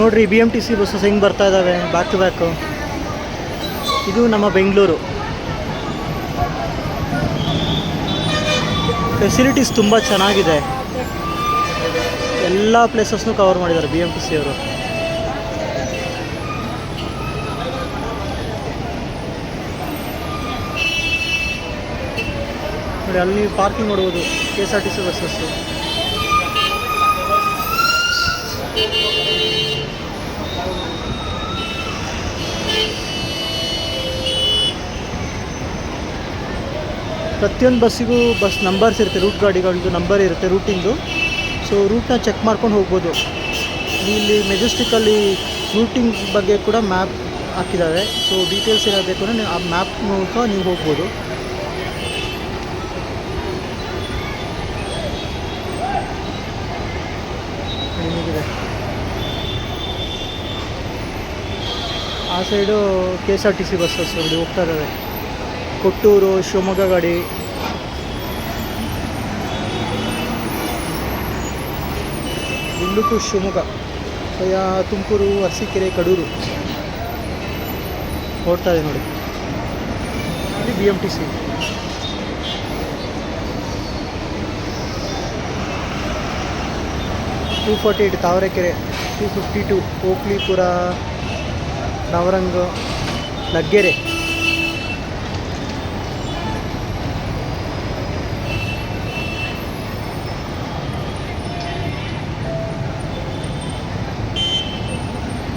ನೋಡಿರಿ BMTC buses ಹೆಂಗೆ ಬರ್ತಾ ಇದ್ದಾವೆ ಬ್ಯಾಕ್ ಟು ಬ್ಯಾಕು. ಇದು ನಮ್ಮ ಬೆಂಗಳೂರು. ಫೆಸಿಲಿಟೀಸ್ ತುಂಬ ಚೆನ್ನಾಗಿದೆ. ಎಲ್ಲ ಪ್ಲೇಸಸ್ನೂ ಕವರ್ ಮಾಡಿದ್ದಾರೆ BMTC ಅವರು. ನೋಡಿ ಅಲ್ಲಿ ಪಾರ್ಕಿಂಗ್ ನೋಡ್ಬೋದು KSRTC ಬಸ್ಸಸ್ಸು. ಪ್ರತಿಯೊಂದು ಬಸ್ಸಿಗೂ ಬಸ್ ನಂಬರ್ಸ್ ಇರುತ್ತೆ, ರೂಟ್ ಗಾಡಿಗಳದ್ದು ನಂಬರ್ ಇರುತ್ತೆ ರೂಟಿಂದು. ಸೊ ರೂಟ್ನ ಚೆಕ್ ಮಾಡ್ಕೊಂಡು ಹೋಗ್ಬೋದು. ಇಲ್ಲಿ ಮೆಜೆಸ್ಟಿಕಲ್ಲಿ ರೂಟಿಂಗ್ ಬಗ್ಗೆ ಕೂಡ ಮ್ಯಾಪ್ ಹಾಕಿದ್ದಾರೆ. ಸೊ ಡೀಟೇಲ್ಸ್ ಏನಾಗಬೇಕು ಅಂದರೆ ಆ ಮ್ಯಾಪ್ ಮೂಲಕ ನೀವು ಹೋಗ್ಬೋದು. ನಿಮಗಿದೆ ಆ ಸೈಡು KSRTC ಬಸ್ಸಸ್ ಇಲ್ಲಿ ಹೋಗ್ತಾ ಇದ್ದಾವೆ. ಕೊಟ್ಟೂರು, ಶಿವಮೊಗ್ಗ ಗಾಡಿ. ಬೆಂಗಳೂರು ಟು ಶಿವಮೊಗ್ಗ, ತುಮಕೂರು, ಅರಸೀಕೆರೆ, ಕಡೂರು ಓಡ್ತಾ ಇದೆ ನೋಡಿ. ಇಲ್ಲಿ BMTC. ಟೂ 48 ತಾವರೆಕೆರೆ, 252 ಓಕ್ಲಿಪುರ, ನವರಂಗ, ಲಗ್ಗೆರೆ.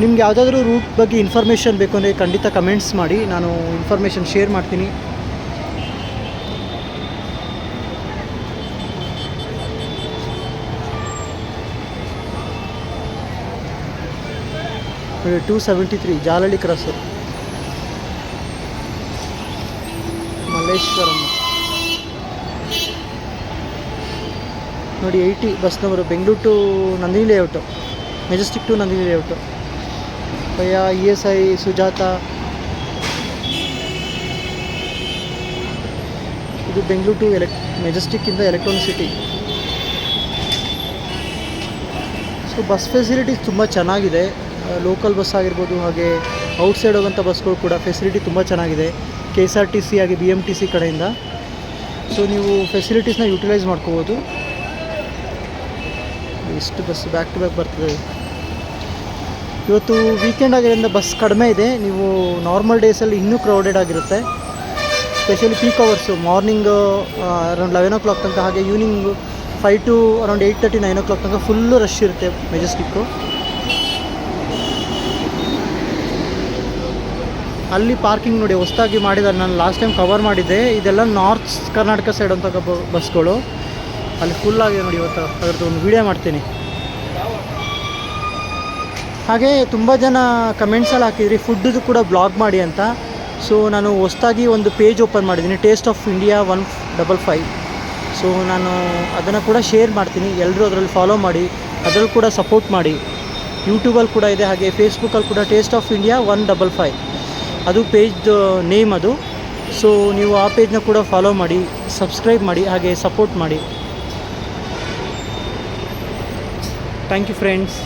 ನಿಮ್ಗೆ ಯಾವುದಾದ್ರೂ ರೂಟ್ ಬಗ್ಗೆ ಇನ್ಫಾರ್ಮೇಷನ್ ಬೇಕು ಅಂದರೆ ಖಂಡಿತ ಕಮೆಂಟ್ಸ್ ಮಾಡಿ, ನಾನು ಇನ್ಫಾರ್ಮೇಷನ್ ಶೇರ್ ಮಾಡ್ತೀನಿ. ನೋಡಿ 273 ಜಾಲಹಳ್ಳಿ ಕ್ರಾಸು, ಮಲ್ಲೇಶ್ವರಂ. ನೋಡಿ 80 bus number, Bengaluru to Nandini layout, Majestic to Nandini layout. ESI, Sujatha. ಇದು ಬೆಂಗಳೂರು ಟು ಮೆಜೆಸ್ಟಿಕ್ಕಿಂದ electronic city. So bus facilities ತುಂಬ ಚೆನ್ನಾಗಿದೆ. ಲೋಕಲ್ ಬಸ್ ಆಗಿರ್ಬೋದು, ಹಾಗೆ ಔಟ್ಸೈಡ್ ಹೋಗೋಂಥ ಬಸ್ಗಳು ಕೂಡ ಫೆಸಿಲಿಟಿ ತುಂಬ ಚೆನ್ನಾಗಿದೆ KSRTC ಹಾಗೆ BMTC ಕಡೆಯಿಂದ. ಸೊ ನೀವು ಫೆಸಿಲಿಟೀಸ್ನ ಯೂಟಿಲೈಸ್ ಮಾಡ್ಕೋಬೋದು. ಇಷ್ಟು ಬಸ್ ಬ್ಯಾಕ್ ಟು ಬ್ಯಾಕ್ ಬರ್ತದೆ. ಇವತ್ತು ವೀಕೆಂಡ್ ಆಗಿರೋದ್ರಿಂದ ಬಸ್ ಕಡಿಮೆ ಇದೆ. ನೀವು ನಾರ್ಮಲ್ ಡೇಸಲ್ಲಿ ಇನ್ನೂ ಕ್ರೌಡೆಡ್ ಆಗಿರುತ್ತೆ. Specially peak hours morning around 11 o'clock ತನಕ, ಹಾಗೆ ಈವ್ನಿಂಗ್ 5 to ಅರೌಂಡ್ 8:30, 9 o'clock ತನಕ ಫುಲ್ಲು ರಶ್ ಇರುತ್ತೆ ಮೆಜೆಸ್ಟಿಕ್ಕು. ಅಲ್ಲಿ ಪಾರ್ಕಿಂಗ್ ನೋಡಿ ಹೊಸದಾಗಿ ಮಾಡಿದ್ದಾರೆ, ನಾನು ಲಾಸ್ಟ್ ಟೈಮ್ ಕವರ್ ಮಾಡಿದ್ದೆ. ಇದೆಲ್ಲ ನಾರ್ತ್ ಕರ್ನಾಟಕ ಸೈಡ್ ಅಂತ ಬಸ್ಗಳು. ಅಲ್ಲಿ ಫುಲ್ಲಾಗಿದೆ ನೋಡಿ. ಇವತ್ತು ಅದರದ್ದು ಒಂದು ವೀಡಿಯೋ ಮಾಡ್ತೀನಿ. ಹಾಗೆ ತುಂಬ ಜನ ಕಮೆಂಟ್ಸಲ್ಲಿ ಹಾಕಿದ್ರಿ ಫುಡ್ದು ಕೂಡ ಬ್ಲಾಗ್ ಮಾಡಿ ಅಂತ. ಸೊ ನಾನು ಹೊಸದಾಗಿ ಒಂದು ಪೇಜ್ ಓಪನ್ ಮಾಡಿದ್ದೀನಿ, ಟೇಸ್ಟ್ ಆಫ್ ಇಂಡಿಯಾ 155. ಸೊ ನಾನು ಅದನ್ನು ಕೂಡ ಶೇರ್ ಮಾಡ್ತೀನಿ. ಎಲ್ಲರೂ ಅದರಲ್ಲಿ ಫಾಲೋ ಮಾಡಿ, ಅದರಲ್ಲಿ ಕೂಡ ಸಪೋರ್ಟ್ ಮಾಡಿ. ಯೂಟ್ಯೂಬಲ್ಲಿ ಕೂಡ ಇದೆ, ಹಾಗೆ ಫೇಸ್ಬುಕ್ಕಲ್ಲಿ ಕೂಡ ಟೇಸ್ಟ್ ಆಫ್ ಇಂಡಿಯಾ 155 ಅದು ಪೇಜ್ ನೇಮ್ ಅದು. ಸೊ ನೀವು ಆ ಪೇಜ್ನ ಕೂಡ ಫಾಲೋ ಮಾಡಿ, ಸಬ್ಸ್ಕ್ರೈಬ್ ಮಾಡಿ, ಹಾಗೆ ಸಪೋರ್ಟ್ ಮಾಡಿ. Thank you friends.